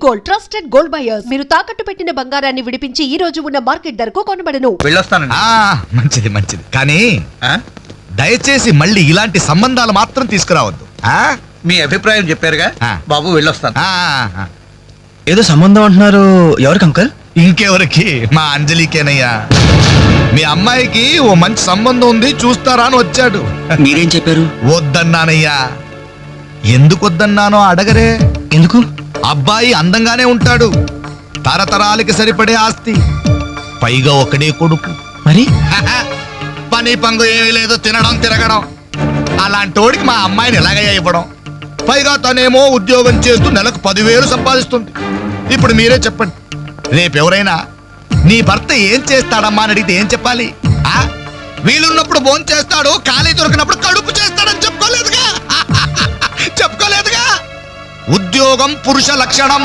Gold, trusted gold buyers. మీరు తాకట్టు పెట్టిన బంగారాన్ని విడిపించి ఈ రోజు ఉన్న మార్కెట్ ధరకు కొనబడను. వెళ్ళొస్తానండి. మంచిది మంచిది, కానీ దయచేసి మళ్ళీ ఇలాంటి సంబంధాలు మాత్రం తీసుకురావద్దు. మీ అభిప్రాయం చెప్పారుగా బాబు, వెళ్ళొస్తాను. ఏదో సంబంధం అంటున్నారు, ఎవరికి అంకల్? ఇంకెవరికి? మా అంజలికేనయ్యా. మీ అమ్మాయికి ఓ మంచి సంబంధం ఉంది, చూస్తారా అని వచ్చాడు. మీరేం చెప్పారు? వద్దన్నానయ్యా. ఎందుకు వద్దన్నానో అడగరే. ఎందుకు? అబ్బాయి అందంగానే ఉంటాడు, తరతరాలకి సరిపడే ఆస్తి, పైగా ఒకడే కొడుకు. మరి పని పంగు ఏమీ లేదు, తినడం తిరగడం. అలాంటోడికి మా అమ్మాయిని ఎలాగయ్యా ఇవ్వడం? పైగా తనేమో ఉద్యోగం చేస్తూ నెలకు 10,000 సంపాదిస్తుంది. ఇప్పుడు మీరే చెప్పండి, రేపెవరైనా నీ భర్త ఏం చేస్తాడమ్మా అని అడిగితే ఏం చెప్పాలి? వీలున్నప్పుడు భోజనం చేస్తాడు, ఖాళీ దొరికినప్పుడు కడుపు చేస్తాడని చెప్పుకోలేదుగా. చెప్పుకోలేదుగా. ఉద్యోగం పురుష లక్షణం.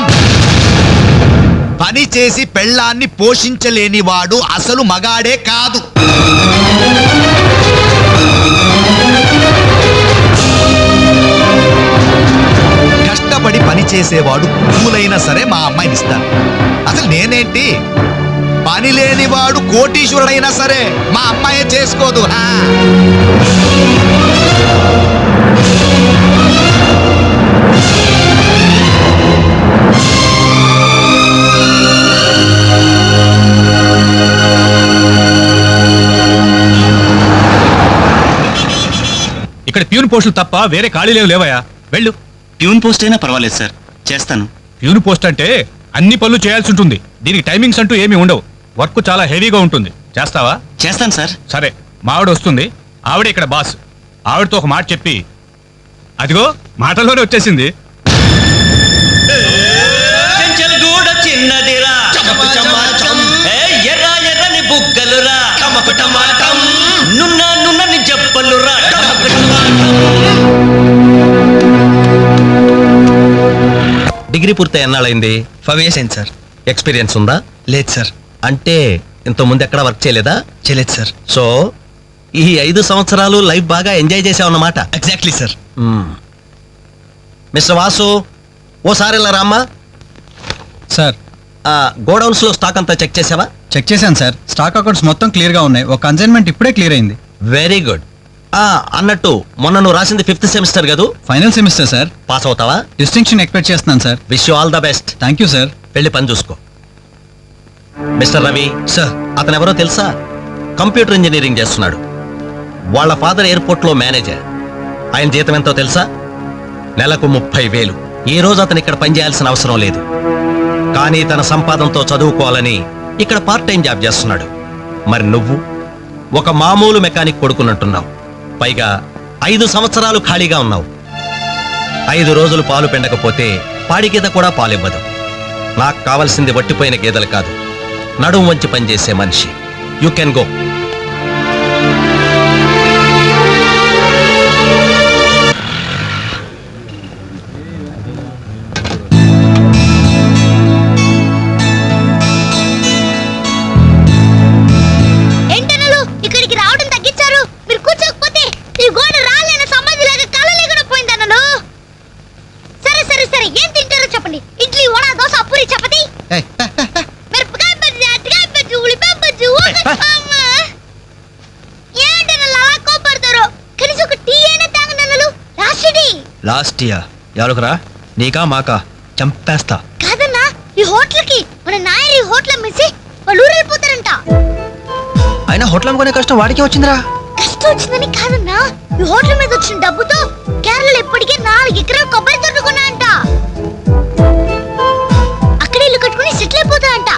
పని చేసి పెళ్ళాన్ని పోషించలేని వాడు అసలు మగాడే కాదు. కష్టపడి పని చేసేవాడు పువ్వులైనా సరే మా అమ్మాయిని ఇస్తాను. అసలు నేనేంటి, పని లేనివాడు కోటీశ్వరుడైనా సరే మా అమ్మాయి చేసుకోదు. ఇక్కడ ప్యూన్ పోస్టులు తప్ప వేరే ఖాళీలేవు లేవయా, వెళ్ళు. ప్యూన్ పోస్ట్ అయినా పర్వాలేదు సార్, చేస్తాను. ప్యూన్ పోస్ట్ అంటే అన్ని పనులు చేయాల్సి ఉంటుంది. దీనికి టైమింగ్స్ అంటూ ఏమీ ఉండవు. వర్క్ చాలా హెవీగా ఉంటుంది. చేస్తావా? చేస్తాను సార్. సరే, మా ఆవిడ వస్తుంది. ఆవిడ ఇక్కడ బాస్. ఆవిడతో ఒక మాట చెప్పి, అదిగో మాటల్లోనే వచ్చేసింది. డిగ్రీ పూర్తి ఎన్నాళ్ళైంది? 5 years అయింది సార్. ఎక్స్పీరియన్స్ ఉందా? లేదు సార్. అంటే ఇంతకుముందు ఎక్కడ వర్క్ చేయలేదా? చేయలేదు సార్. సో ఈ 5 సంవత్సరాలు లైఫ్ బాగా ఎంజాయ్ చేసావన్నమాట. Exactly sir. మిస్టర్ వాసు, ఓసారి ఇలా రామ్మా. సార్, గోడౌన్స్ లో స్టాక్ అంతా చెక్ చేసావా? చెక్ చేశాను సార్. స్టాక్ అకౌంట్స్ మొత్తం క్లియర్ గా ఉన్నాయి. ఒక కన్సైన్మెంట్ ఇప్పుడే క్లియర్ అయింది. Very good. అన్నట్టు మొన్న నువ్వు రాసింది 5th సెమిస్టర్ కదూ? Final semester sir. పాస్ అవుతావా? డిస్టింక్షన్ ఎక్స్పెక్ట్ చేస్తున్నాను sir. Wish you all the best. Thank you sir. వెళ్ళి పని చూసుకో. Mister Ravi sir. అతను ఎవరో తెలుసా? కంప్యూటర్ ఇంజనీరింగ్ చేస్తున్నాడు. వాళ్ళ ఫాదర్ ఎయిర్పోర్ట్ లో మేనేజర్. ఆయన జీతం ఎంతో తెలుసా? నెలకు 30,000. ఈ రోజు అతను ఇక్కడ పనిచేయాల్సిన అవసరం లేదు, కానీ తన సంపాదనతో చదువుకోవాలని ఇక్కడ పార్ట్ టైం జాబ్ చేస్తున్నాడు. మరి నువ్వు ఒక మామూలు మెకానిక్ కొడుకున్నట్టున్నావు. పైగా 5 సంవత్సరాలు ఖాళీగా ఉన్నావు. 5 రోజులు పాలు పిండకపోతే పాడి గీత కూడా పాలివ్వదు. నాకు కావాల్సింది వట్టిపోయిన గేదెలు కాదు, నడుము వంచి పనిచేసే మనిషి. You can go. ఇక్కడికి రావడం తగ్గించారు. మీరు కూర్చోకపోతే ఈ గోడ రాలేన సమాధి లాగా కలలేకుండా పోయిందన్నలు. సరే సరే సరే, ఏం తింటారో చెప్పండి. ఇడ్లీ, వడ, దోశ, పూరి, చపాతి, మిరపకాయ బజ్జీ, అరటికాయ బజ్జీ, ఉల్లిపాయ బజ్జీ. ఏంటన్నా అలా కోపడతారు? కనీసం ఒక టీ అయినా తాగనన్నలు. Last year ఎవరికరా? నీకా మాకా? చంపేస్తా. కాదన్నా, ఈ హోటల్కి మన నాయర్ ఈ హోటల్ అమ్మేసి వాళ్ళు ఊరెళ్ళిపోతారంట. అయినా హోటల్ అనుకునే కష్టం వాడికి వచ్చిందిరా. కష్టం వచ్చిందని కాదన్నా, ఈ హోటల్ మీద వచ్చిన డబ్బుతో కేరళలో ఇప్పటికే 4 ఎకరాల కొబ్బరి తోట కొన్నాయంట. అక్కడ ఇల్లు కట్టుకుని సెటిల్ అయిపోతాయంట.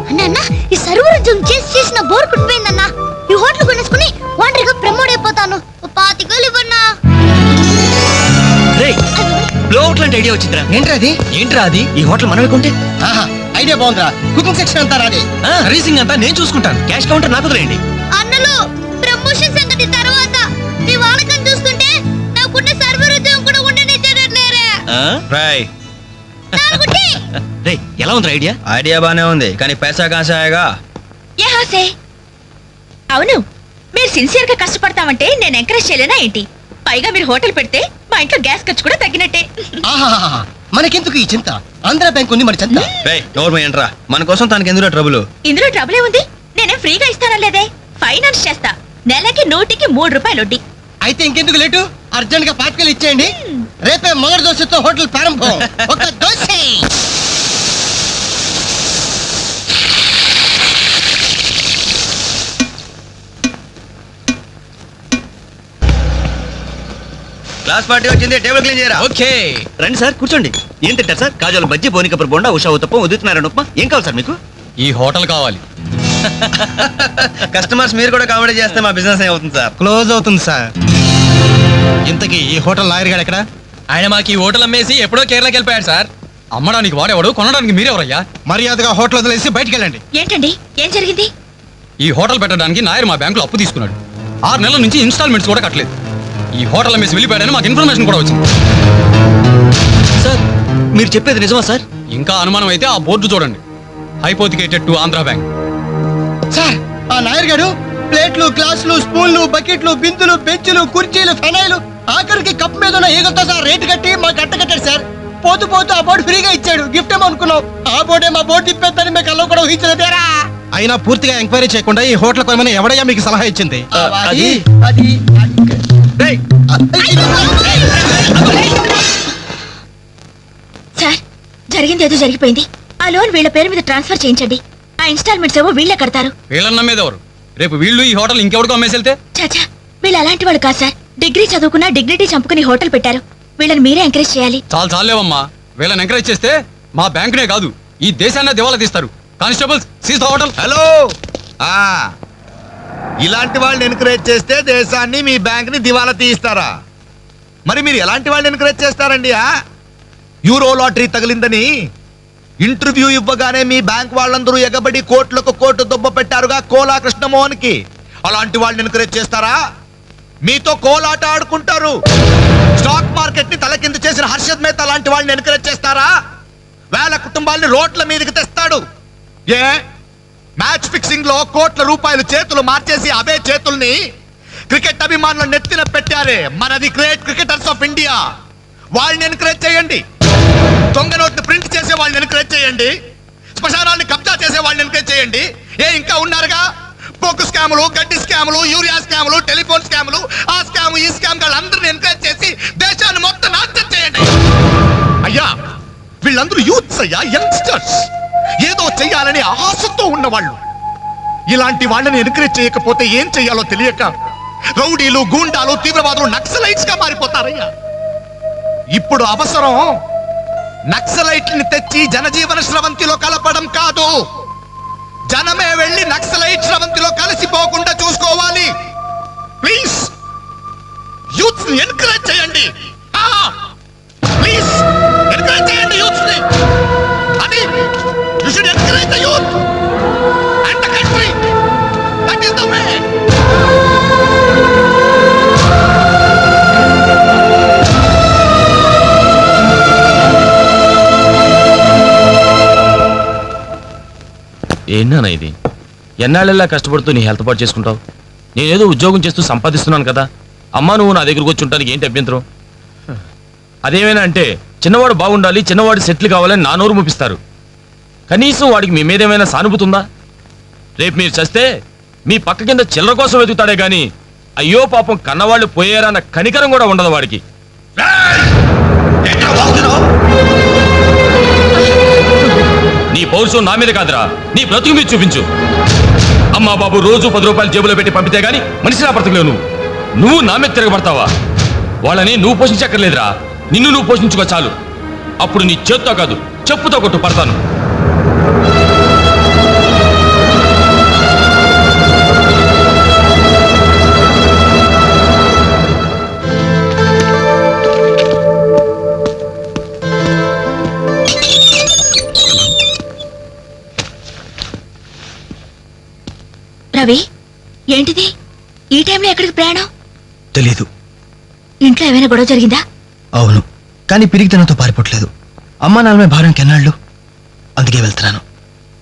అన్న ఈ సర్వర్ ఉద్యోగం చేసిన బోర్ కుట్టిపోయిందన్నా. ఈ హోటల్ కొనేసుకుని వాండర్గా ప్రమోట్ అయిపోతాను. 25,000 ఇవ్వన్నా. ఐడియా వచ్చిందిరా. ఏంట్రా అది? ఈ హోటల్ మనమే కొంటే ఐడియా బాగుందిరా. కుకింగ్ సెక్షన్ అంతా రాదే, రీసింగ్ అంతా నేను చూసుకుంటాను. క్యాష్ కౌంటర్ నాకు వదిలేయండి. అన్నలు, ప్రమోషన్ సంగతి తర్వాత. ఈ వానకం చూస్తుంటే నాకున్న సర్వర్ ఉద్యోగం కూడా ఉండనిచ్చేటట్లేరే. రే, ఎలా ఉంది ఐడియా? ఐడియా బానే ఉంది, కానీ పైసా కాసాయగా. అవును, మీరు సిన్సియర్ గా కష్టపడతామంటే నేను ఎంకరేజ్ చేయలేనా ఏంటి? పైగా మీరు హోటల్ పెడితే మా ఇంట్లో గ్యాస్ ఖర్చు కూడా తగ్గినట్టే. మనకెందుకు ఈ చింత? ఆంధ్ర బ్యాంక్ ఉంది మన చింత. నోర్మ ఏంట్రా, మన కోసం తనకి ఎందులో ట్రబుల్? ఇందులో ట్రబుల్ ఏముంది? నేనే ఫ్రీగా ఇస్తానలేదే. ఫైనాన్స్ చేస్తా, నెలకి 100కి 3 రూపాయలు వడ్డీ. అయితే ఇంకెందుకు లేటు? అర్జెంట్ గా పాతికలు ఇచ్చేయండి. రేపే మొదటి దోశతో హోటల్ ప్రారంభం. ఒక దోశ. క్లాస్ పార్టీ వచ్చింది, టేబుల్ క్లీన్ చేయరా. ఓకే రండి సార్, కూర్చోండి. ఏం తింటారు సార్? కాజాలు బజ్జీ, బోనికపూర్ బొండా, ఉషా ఉత్తప్పం, ఉదితనారాయణ ఉప్మా. ఏం కావాలి సార్ మీకు? ఈ హోటల్ కావాలి. కస్టమర్స్ మీరు కూడా కామెడీ చేస్తే మా బిజినెస్ అవుతుంది సార్. క్లోజ్ అవుతుంది సార్. ఇంతకీ ఈ హోటల్ లాయర్ గారు ఎక్కడ? ఆయన మాకు ఈ హోటల్ అమ్మేసి ఎప్పుడో కేరళకి వెళ్ళిపోయాడు సార్. అమ్మడానికి వాడేవాడు, కొనడానికి మీరెవరయ్యా? మర్యాదగా హోటల్ వదిలేసి బయటికి వెళ్ళండి. ఏంటండి, ఏం జరిగింది? ఈ హోటల్ పెట్టడానికి నాయర్ మా బ్యాంకులో అప్పు తీసుకున్నాడు. 6 నెలల నుంచి ఇన్స్టాల్మెంట్స్ కూడా కట్టలేదు. ఈ హోటల్ అమ్మేసి వెళ్ళిపోయాడని మాకు ఇన్ఫర్మేషన్ కూడా వచ్చింది. సార్ మీరు చెప్పేది నిజమా సార్? ఇంకా అనుమానం అయితే ఆ బోర్డు చూడండి, hypothecated to Andhra bank. Sir, ఆ నాయర్ గారు ప్లేట్లు, గ్లాసులు, స్పూన్లు, బకెట్లు, బిందులు, బెంచులు, కుర్చీలు, ఫెనాయిలు, ఆఖరికి కప్ మీద ఉన్న ఈగలతో సార్ రేటు కట్టి మాకు అట్ట కట్టాడు సార్. పోతూ పోతూ ఆ బోర్డు ఫ్రీగా ఇచ్చాడు. గిఫ్ట్ ఏమో అనుకున్నాం. ఆ బోర్డే మా బోర్డు తిప్పేద్దని మీకు అల్లో కూడా ఊహించలేదేరా? అయినా పూర్తిగా ఎంక్వైరీ చేయకుండా ఈ హోటల్ కొనమని ఎవడయ్యా మీకు సలహా ఇచ్చింది? అది అది సార్, జరిగింది ఏదో జరిగిపోయింది. ఆ లోన్ వీళ్ళ పేరు మీద ట్రాన్స్ఫర్ చేయించండి. ఆ ఇన్స్టాల్మెంట్స్ ఏవో వీళ్ళే కడతారు. వీళ్ళన్న మీద ఎవరు? రేపు వీళ్ళు ఈ హోటల్ ఇంకెవరికో అమ్మేసి వెళ్తే? చాచా, వీళ్ళు అలాంటి వాళ్ళు కాదు సార్. డిగ్రీ చదువుకున్నా డిగ్నిటీ చంపుకుని హోటల్ పెట్టారు. వీళ్ళని మీరే ఎంకరేజ్ చేయాలి. చాలేవమ్మా. వీళ్ళని ఎంకరేజ్ చేస్తే మా బ్యాంకునే కాదు, ఈ దేశాన్ని దివాలా తీస్తారు. Constables, seize the hotel. Hello, ఇలాంటి వాళ్ళని ఎంకరేజ్ చేస్తే దేశాన్ని, మీ బ్యాంక్ ని దివాలా తీయిస్తారా? మరి మీరు ఎలాంటి వాళ్ళని ఎంకరేజ్ చేస్తారండి? యూరో లాటరీ తగిలిందని ఇంటర్వ్యూ ఇవ్వగానే మీ బ్యాంక్ వాళ్ళందరూ ఎగబడి కోట్లకు కోట్లు దుబ్బ పెట్టారుగా కోలా కృష్ణమోహన్ కి. అలాంటి వాళ్ళని ఎంకరేజ్ చేస్తారా? మీతో కోలాట ఆడుకుంటారు. స్టాక్ మార్కెట్ ని తలకింద చేసిన హర్షద్ మేహతా లాంటి వాళ్ళని ఎంకరేజ్ చేస్తారా? వేల కుటుంబాలని రోడ్ల మీదకి తెస్తాడు. ఏ మ్యాచ్ ఫిక్సింగ్ లో కోట్ల రూపాయలు చేతులు మార్చేసి అవే చేతుల్ని క్రికెట్ అభిమానులు నెత్తిన పెట్టారే, మనది గ్రేట్ క్రికెటర్స్ ఆఫ్ ఇండియా. వాళ్ళని ఎంకరేజ్ చేయండి. దొంగ నోట్ని ప్రింట్ చేసే వాళ్ళని ఎంకరేజ్ చేయండి. శ్మశానాన్ని కబ్జా చేసే వాళ్ళని ఎంకరేజ్ చేయండి. ఇంకా ఉన్నారుగా పోకు స్కాములు, గడ్డి స్కాములు, యూరియా స్కాములు, టెలిఫోన్ స్కాములు, ఆ స్కామ్ ఈ స్కామ్ వాళ్ళందరినీ ఎంకరేజ్ చేసి దేశాన్ని మొత్తం నాశనం చేయండి. అయ్యా, వీళ్ళందరూ యూత్స్ అయ్యా, యంగ్స్టర్స్, ఏదో చెయ్యాలని ఆశతో ఉన్నవాళ్ళు. ఇలాంటి వాళ్ళని ఎంకరేజ్ చేయకపోతే ఏం చెయ్యాలో తెలియక రౌడీలు, గూండాలు, తీవ్రవాదులు, నక్సలైట్స్ గా మారిపోతారయ్యా. ఇప్పుడు అవసరం నక్సలైట్ని తెచ్చి జనజీవన స్రవంతిలో కలపడం కాదు, జనమే వెళ్ళి నక్సలైట్ స్రవంతిలో కలిసిపోకుండా చూసుకోవాలి. ప్లీజ్ యూత్స్ ని ఎంకరేజ్ చేయండి. ప్లీజ్ ఎంకరేజ్ చేయండి యూత్స్ ని. అది you should encourage the youth and the country. That is the way. ఏంటన్నా ఇది? ఎన్నాళ్ళెల్లా కష్టపడుతూ నీ హెల్త్ పాటు చేసుకుంటావు? నేనేదో ఉద్యోగం చేస్తూ సంపాదిస్తున్నాను కదా. అమ్మా, నువ్వు నా దగ్గరకు వచ్చి ఉంటానికి ఏంటి అభ్యంతరం? అదేమైనా అంటే చిన్నవాడు బాగుండాలి, చిన్నవాడు సెటిల్ కావాలని నా నోరు ముపిస్తారు. కనీసం వాడికి మీ మీద ఏమైనా సానుభూతి ఉందా? రేపు మీరు చస్తే మీ పక్క కింద చిల్లర కోసం వెతుకుతాడే గాని అయ్యో పాపం కన్నవాళ్ళు పోయారన్న కనికరం కూడా ఉండదు వాడికి. నీ పౌరుషం నా మీద కాదురా, నీ బ్రతుకు మీద చూపించు. అమ్మా బాబు రోజు 10 రూపాయలు జేబులో పెట్టి పంపితే గానీ మనిషిలా బ్రతకలేవు. నువ్వు నా మీద తిరగబడతావా? వాళ్ళని నువ్వు పోషించక్కర్లేదురా, నిన్ను నువ్వు పోషించుకో చాలు. అప్పుడు నీ చేత్తో కాదు, చెప్పుతో కొట్టు పడతాను. రవి, ఏంటిది ఈ టైంలో ఎక్కడికి ప్రయాణం? తెలీదు. ఇంట్లో ఏమైనా గొడవ జరిగిందా? అవును, కానీ పిరిగితనంతో పారిపోవట్లేదు. అమ్మా నాన్నమే భారం కెన్నాళ్ళు. అందుకే వెళ్తున్నాను.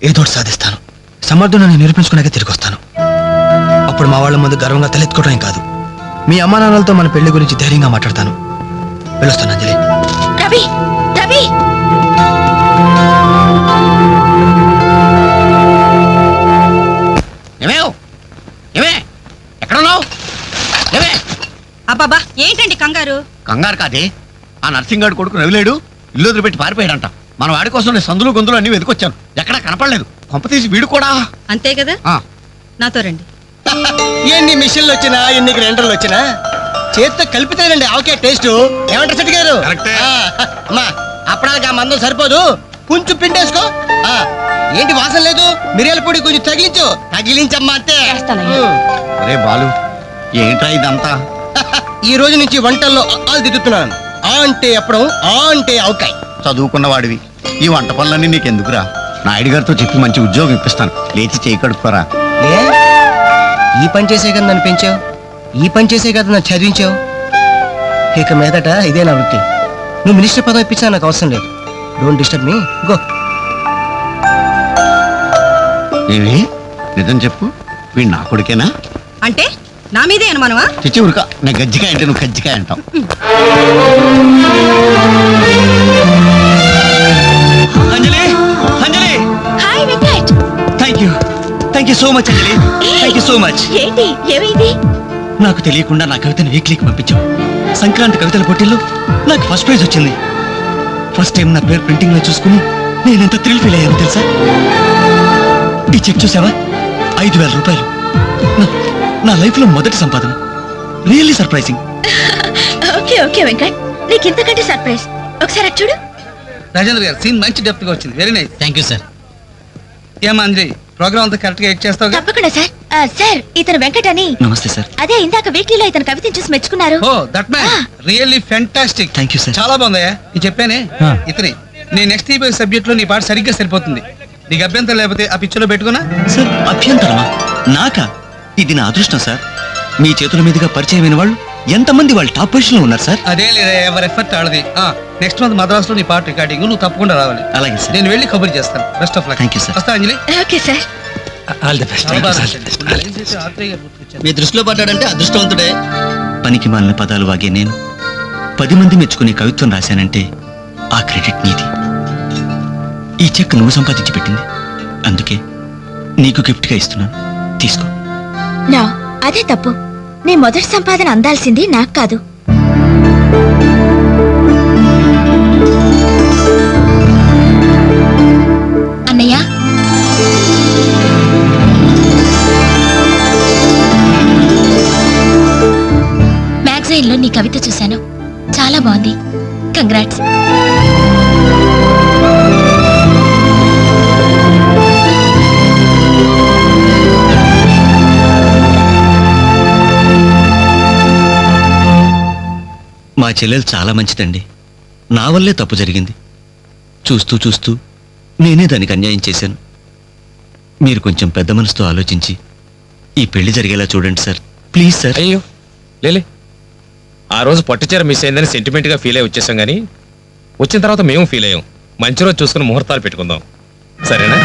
ఏదో సాధిస్తాను. సమర్థుని నిరూపించుకున్నాక తిరిగి వస్తాను. అప్పుడు మా వాళ్ళ ముందు గర్వంగా తలెత్తుకోవడం కాదు, మీ అమ్మా నాన్నలతో మన పెళ్లి గురించి ధైర్యంగా మాట్లాడతాను. వెళ్ళొస్తాను అంజలి. రవి, రవి ఏమే ఎక్కడ ఉన్నావు? ఏమే అబ్బాబా ఏంటండి కంగారు? కంగారు కాదే, ఆ నర్సింగ్ గారు కొడుకు రవిలేడు, ఇల్లు వదిలిపెట్టి పారిపోయాడంట. మన వాడి కోసం నేను సందులు గొంతులు అన్ని వెతుకొచ్చాను, ఎక్కడా కనపడలేదు. కొంప తీసి వీడు కూడా. అంతే కదా, ఆ. నాతో రండి. ఎన్ని మిషన్లు వచ్చినా ఎన్ని గ్రైండర్లు వచ్చినా చేతితో కలిపితేనండి ఆవకే టేస్ట్. ఏమంటారు శెట్టి గారు? కరెక్టే. అమ్మా అప్పడానికి ఆ మందం సరిపోదు, కొంచెం పిండేసుకో. ఏంటి వాసన లేదు? మిరియాల పొడి కొంచెం తగిలించమ్మా అంతే. అరే బాలు, ఏంట్రా ఇదంతా? ఈ రోజు నుంచి వంటల్లో ఆలు దిద్దుతున్నాను. ఆ అంటే అప్పడం, ఆ అంటే ఆవకాయ. చదువుకున్న వాడివి, ఈ వంట పనులన్నీ నీకెందుకురా? నాయుడు గారితో చెప్పి మంచి ఉద్యోగం ఇప్పిస్తాను, లేచి చేయి కడుక్కోరా. ఈ పని చేసే కదా నన్ను పెంచావు, ఈ పని చేసే కదా నన్ను చదివించావు. ఇక మీదట ఇదే నా వృత్తి. నువ్వు మినిస్టర్ పదవి ఇప్పించా నాకు అవసరం లేదు. Don't disturb me, go. ఏమి నిజం చెప్పు, వీడు నా కొడుకేనా? అంటే నా మీదే అనుమానమా? చిచ్చి ఉరక, నేను గజ్జికాయ అంటే నువ్వు కజ్జికాయ అంటావు. Anjali, Anjali, hi Venkat. Thank you so much Anjali, thank you so much. ఏంటి ఏమైంది? నాకు తెలియకుండా నా కవితను వీక్లీకి పంపించావు. సంక్రాంతి కవితల పోటీల్లో నాకు ఫస్ట్ ప్రైజ్ వచ్చింది. ఫస్ట్ టైం నా పేరు ప్రింటింగ్ లో చూసుకుని నేనెంత థ్రిల్ ఫీల్ అయ్యాను తెలుసా? ఈ చెక్ చూసావా? 5,000 రూపాయలు. నా లైఫ్ లో మొదటి సంపాదన. Really surprising. Okay okay Venkat, నీకు ఇంతకంటే సర్ప్రైజ్. ఒకసారి అటు చూడు. రాజేంద్ర గారు సీన్ మంచి డెప్త్ గా వచ్చింది, very nice. Thank you sir. ఏమా అంజలి, ప్రోగ్రామ్ అంతా కరెక్ట్ గా ఎడ్ చేస్తావు? తప్పకుండా సార్. సార్ ఇతను వెంకట్ అని. నమస్తే సార్. అదే ఇందాక వీక్లీలో ఇతను కవితను చూసి మెచ్చుకున్నారు. Oh that man really fantastic. Thank you sir. చాలా బాగుందయ్యా. నేను చెప్పానే ఇతని నీ నెక్స్ట్ సబ్జెక్ట్ లో నీ పాట సరిగ్గా సరిపోతుంది. నీకు అభ్యంతరం లేకపోతే ఆ పిక్చర్ లో పెట్టుకున్నా. సార్ అభ్యంతరమా? నాకా? ఇది నా అదృష్టం సార్. మీ చేతుల మీదుగా పరిచయమైన వాళ్ళు ఎంతమంది వాళ్ళు టాప్ పొజిషన్ లో ఉన్నారు సార్. అదే లేదా, ఎవరి ఎఫర్ట్ ఆడది. నెక్స్ట్ మంత్ మద్రాస్ లో నీ పాట రికార్డింగ్, నువ్వు తప్పకుండా రావాలి. అలాగే సార్. నేను వెళ్ళి కబుర్ చేస్తాను. Best of luck. Thank you sir. వస్తా Anjali. Okay sir. All the best. మీ దృష్టిలో పడ్డాడంటే అదృష్టవంతుడే. పనికి మాలిన పదాలు వాగే నేను 10 మంది మెచ్చుకునే కవిత్వం రాశానంటే ఆ క్రెడిట్ నీది. ఈ చెక్ నువ్వు సంపాదించి పెట్టింది, అందుకే నీకు గిఫ్ట్ గా ఇస్తున్నాను, తీసుకో. నా అదే తప్పు. నీ మొదటి సంపాదన అందాల్సింది నాకు కాదు. అన్నయ్య, మ్యాగజైన్ లో నీ కవిత చూశాను, చాలా బాగుంది. కంగ్రాట్స్. మా చెల్లెలు చాలా మంచిదండి. నా వల్లే తప్పు జరిగింది. చూస్తూ చూస్తూ నేనే దానికి అన్యాయం చేశాను. మీరు కొంచెం పెద్ద మనసుతో ఆలోచించి ఈ పెళ్లి జరిగేలా చూడండి సార్, ప్లీజ్ సార్. అయ్యో లేలే, ఆ రోజు పట్టుచీర మిస్ అయిందని సెంటిమెంట్ గా ఫీల్ అయి వచ్చేసాం, కానీ వచ్చిన తర్వాత మేము ఫీల్ అయ్యాం. మంచి రోజు చూసుకుని ముహూర్తాలు పెట్టుకుందాం, సరేనా?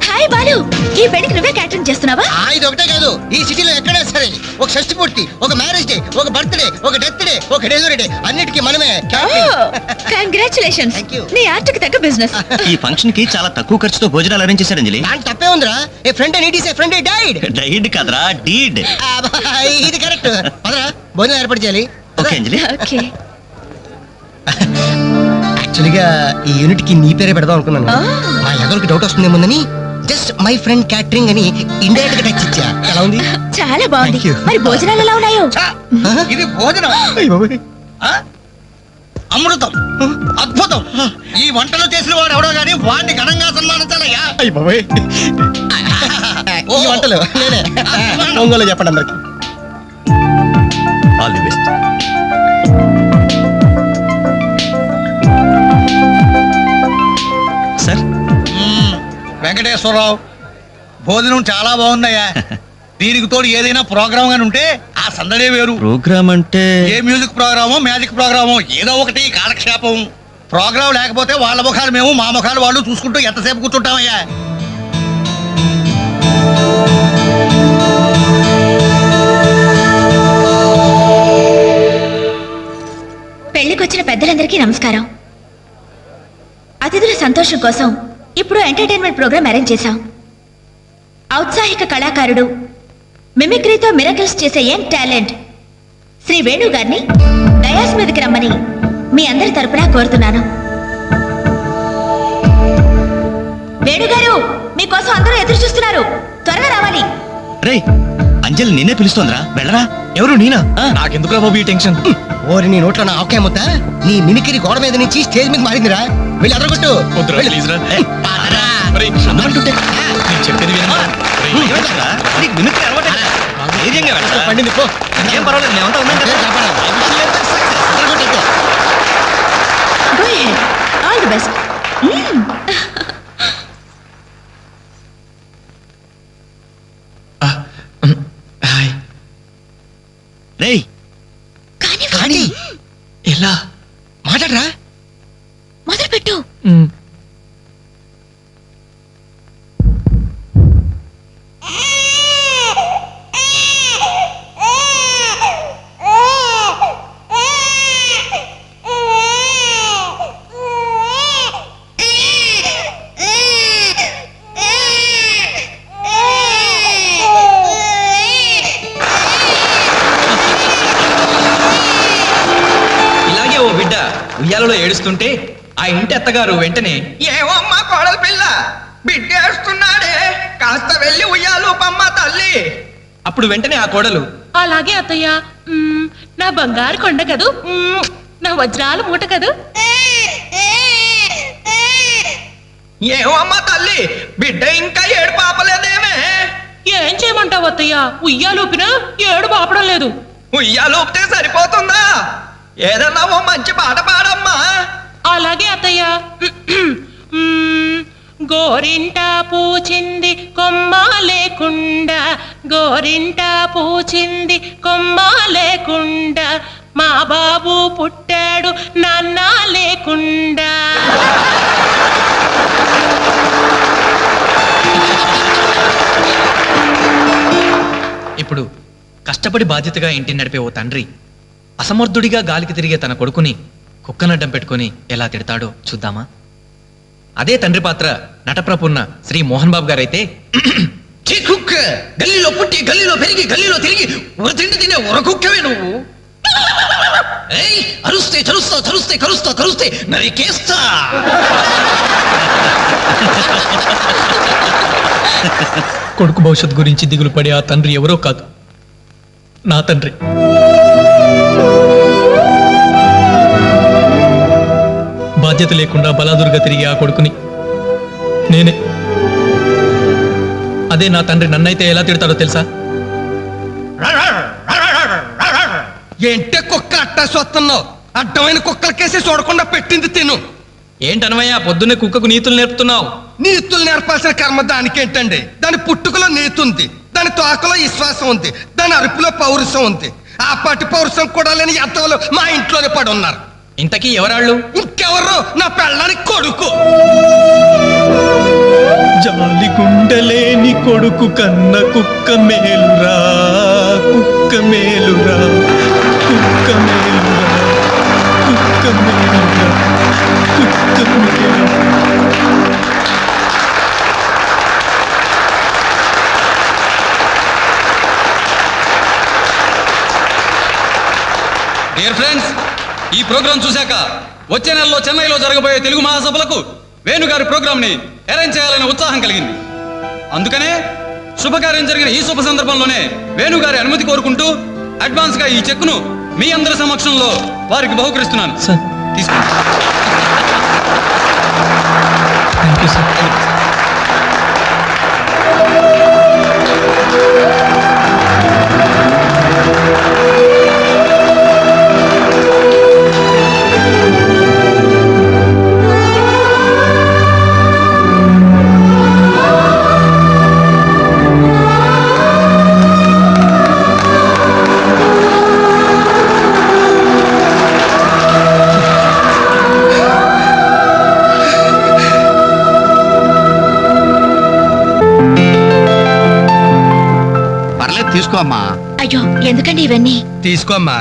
హాయ్ బాలు, ఈ పెళ్లికి నువ్వే క్యాటరింగ్ చేస్తున్నావా? ఇది ఒకటే కాదు, ఈ సిటీలో ఎక్కడా సరే ఒక షష్టి పూర్తి, ఒక మ్యారేజ్ డే, ఒక బర్త్డే, ఒక డెత్ డే, ఒక డెలివరీ డే, అన్నిటికీ మనమే కంగ్రాచులేషన్స్. Thank you. నీ ఆర్ట్కి తగ్గ బిజినెస్. ఈ ఫంక్షన్ కి చాలా తక్కువ ఖర్చుతో భోజనాలు అరేంజ్ చేశారు అంజలి. దాని తప్పే ఉందిరా. A friend need is a friend died. Died కాదురా, డీడ్. ఇది కరెక్ట్. పదరా భోజనం ఏర్పాటు చేయాలి. ఓకే అంజలి. ఓకే. యాక్చువల్గా ఈ యూనిట్ కి నీ పేరే పెడదాం అనుకున్నాను. మా ఎదరికి డౌట్ వస్తుందేమోనని జస్ట్ మై ఫ్రెండ్ క్యాటరింగ్ అని ఇండైరెక్ట్ గా టచ్ ఇచ్చా. ఎలా ఉంది? చాలా బాగుంది. Thank you. మరి భోజనాలు ఎలా ఉన్నాయో? ఇది భోజనం, అమృతం, అద్భుతం. ఈ వంటలు చేసిన వాడు ఎవడో గానీ వాడిని ఘనంగా సన్మానించాలయ్యా. ఈ వంటలు నేనే. ఒంగోలు చెప్పండి అందరికి. All the best. వెంకటేశ్వరరావు, భోజనం చాలా బాగుందయ్యా. దీనికి తోడు ఏదైనా ప్రోగ్రామ్ గాని ఉంటే ఆ సందడే వేరు. ప్రోగ్రామ్ అంటే ఏ మ్యూజిక్ ప్రోగ్రామో మ్యాజిక్ ప్రోగ్రామో ఏదో ఒకటి కాలక్షేపం. ప్రోగ్రామ్ లేకపోతే వాళ్ళ ముఖాలు మేము, మా ముఖాలు వాళ్ళు చూసుకుంటూ ఎంతసేపు కూర్చుంటామయ్యా. పెళ్లికొచ్చిన పెద్దలందరికీ నమస్కారం. అతిథుల సంతోషం కోసం ఇప్పుడు ఎంటర్టైన్మెంట్ ప్రోగ్రాం అరేంజ్ చేశాం. ఔత్సాహిక కళాకారుడు, మిమిక్రీతో మిరకిల్స్ చేసే యంగ్ టాలెంట్ శ్రీ వేణు గారిని డయాస్ మీదకి రమ్మని మీ అందరి తరపున కోరుతున్నాను. వేణుగారు, మీకోసం అందరూ ఎదురు చూస్తున్నారు, త్వరగా రావాలి. రే అంజలి నిన్నే పిలుస్తోందిరా, వెళ్ళరా. ఎవరు నేనా? నాకెందుకురా బాబు ఈ టెన్షన్? ఓరి నీ నోట్లో నా ఆవకాయ ముద్ద, నీ మిమిక్రీ గోడ మీద నుంచి స్టేజ్ మీద మారిందిరా. వెళ్ళి అదరగొట్టు. ప్లీజ్ రా. చెప్పేది పండింది పో, ఏం పర్వాలేదు, మేమంతా ఉన్నాం కదా. Go ahead. All the best. రేయ్ కానీ ఎలా మాట్లాడరా. మొదలుపెట్టు. ఇలాగే ఓ బిడ్డ ఉయ్యాలలో ఏడుస్తుంటే ఆ ఇంటి అత్తగారు వెంటనే, ఏమో అమ్మా కోడల పిల్ల బిడ్డ ఏడుస్తున్నాడే, కాస్త వెళ్ళి ఉయ్యాలు పమ్మ తల్లి. అప్పుడు వెంటనే ఆ కోడలు, అలాగే అత్తయ్య, నా బంగారు కొండ కదూ, నా వజ్రాల మూట కదూ. ఏమో అమ్మా తల్లి బిడ్డ ఇంకా ఏడు పాపలేదేమే. ఏం చేయమంటావు అత్తయ్య, ఉయ్యాలూపినా ఏడు పాపడం లేదు. ఉయ్యాలూపితే సరిపోతుందా? ఏదన్నా ఓ మంచి పాట పాడమ్మా. అలాగే అత్తయ్య. గోరింట పూచింది కొమ్మ లేకుండా, గోరింట పూచింది కొమ్మ లేకుండా, మా బాబు పుట్టాడు నాన్న లేకుండా. ఇప్పుడు కష్టపడి బాధ్యతగా ఇంటిని నడిపే ఓ తండ్రి అసమర్థుడిగా గాలికి తిరిగే తన కొడుకుని కుక్కనడ్డం పెట్టుకుని ఎలా తిడతాడో చూద్దామా? అదే తండ్రి పాత్ర నటప్రపున్న శ్రీ మోహన్ బాబు గారైతే, కుక్క గల్లీలో పుట్టి గల్లీలో పెరిగి గల్లీలో తిరిగి తిండి తినే ఉరకుక్కవే నువ్వు. అరుస్తే చరుస్తా చరుస్తే కరుస్తా కరుస్తే నరికేస్తా. కొడుకు భవిష్యత్తు గురించి దిగులు పడే ఆ తండ్రి ఎవరో కాదు, నా తండ్రి. బాధ్యత లేకుండా బలాదురుగా తిరిగి ఆ కొడుకుని నేనే. అదే నా తండ్రి నన్నైతే ఎలా తిడతాడో తెలుసా? ఏంటే కుక్క అట్టా చూస్తున్నావు? అడ్డమైన కుక్కలకేసి చూడకుండా పెట్టింది తిను. ఏంటనవయ్యా పొద్దున్నే కుక్కకు నీతులు నేర్పుతున్నావు? నీతులు నేర్పాల్సిన కర్మ దానికేంటండి? దాని పుట్టుకలో నీతి ఉంది, దాని తోకలో విశ్వాసం ఉంది, దాని అరుపులో పౌరుషం ఉంది. ఆ పాటి పౌరుషం కూడా లేని ఎంతలో మా ఇంట్లోనే పడి ఉన్నారు. ఇంతకీ ఎవరాళ్ళు? ఇంకెవరు? నా పెళ్ళానికి కొడుకు. జాలి గుండెలేని కొడుకు కన్న కుక్క మేలురా, కుక్క మేలురా, కుక్క మేలురా, కుక్క మేలురా, కుక్క మేలురా. డియర్ ఫ్రెండ్స్, ఈ ప్రోగ్రాం చూశాక వచ్చే నెలలో చెన్నైలో జరగబోయే తెలుగు మహాసభలకు వేణుగారి ప్రోగ్రామ్ ని అరేంజ్ చేయాలనే ఉత్సాహం కలిగింది. అందుకనే శుభకార్యం జరిగిన ఈ శుభ సందర్భంలోనే వేణుగారి అనుమతి కోరుకుంటూ అడ్వాన్స్ గా ఈ చెక్కును మీ అందరి సమక్షంలో వారికి బహుకరిస్తున్నాను. తీసుకోండి. తీసుకో అమ్మా. అయ్యో ఎందుకండి ఇవన్నీ? తీసుకోమ్మా.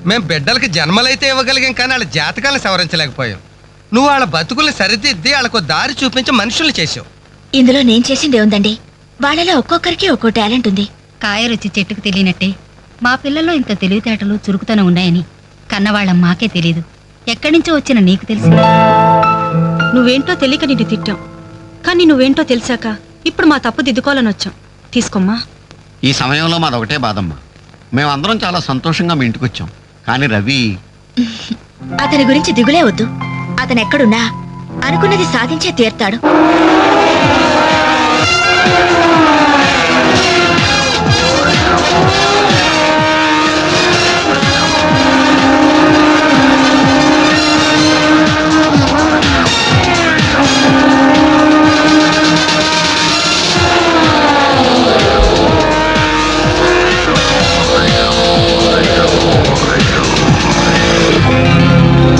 మేం బిడ్డలకి జన్మలైతే ఇవ్వగలిగాం కానీ వాళ్ళ జాతకాలను సవరించలేకపోయాం. నువ్వు వాళ్ళ బతుకుల్ని సరిదిద్ది వాళ్ళకు దారి చూపించి మనుషుల్ని చేసావు. ఇందులో నేను చేసింది ఏముందండి? వాళ్ళలో ఒక్కొక్కరికి ఒక్కో టాలెంట్ ఉంది. కాయ రుచి చెట్టుకు తెలియనట్టే మా పిల్లల్లో ఇంత తెలివితేటలు చురుకుతనం ఉన్నాయని కన్నవాళ్ళం మాకే తెలియదు. ఎక్కడి నుంచో వచ్చిన నీకు తెలిసి నువ్వేంటో తెలియక నిన్ను తిట్టాం, కానీ నువ్వేంటో తెలిసాక ఇప్పుడు మా తప్పు దిద్దుకోవాలని వచ్చాం. తీసుకోమ్మా. ఈ సమయంలో మాదొకటే బాధమ్మా. మేమందరం చాలా సంతోషంగా మీ ఇంటికి వచ్చాం, కానీ రవి అతని గురించి దిగులే వద్దు. అతను ఎక్కడున్నా అనుకున్నది సాధించే తీర్తాడు.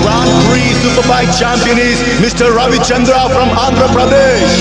Grand Prix Superbike champion is Mr. Ravi Chandra from Andhra Pradesh.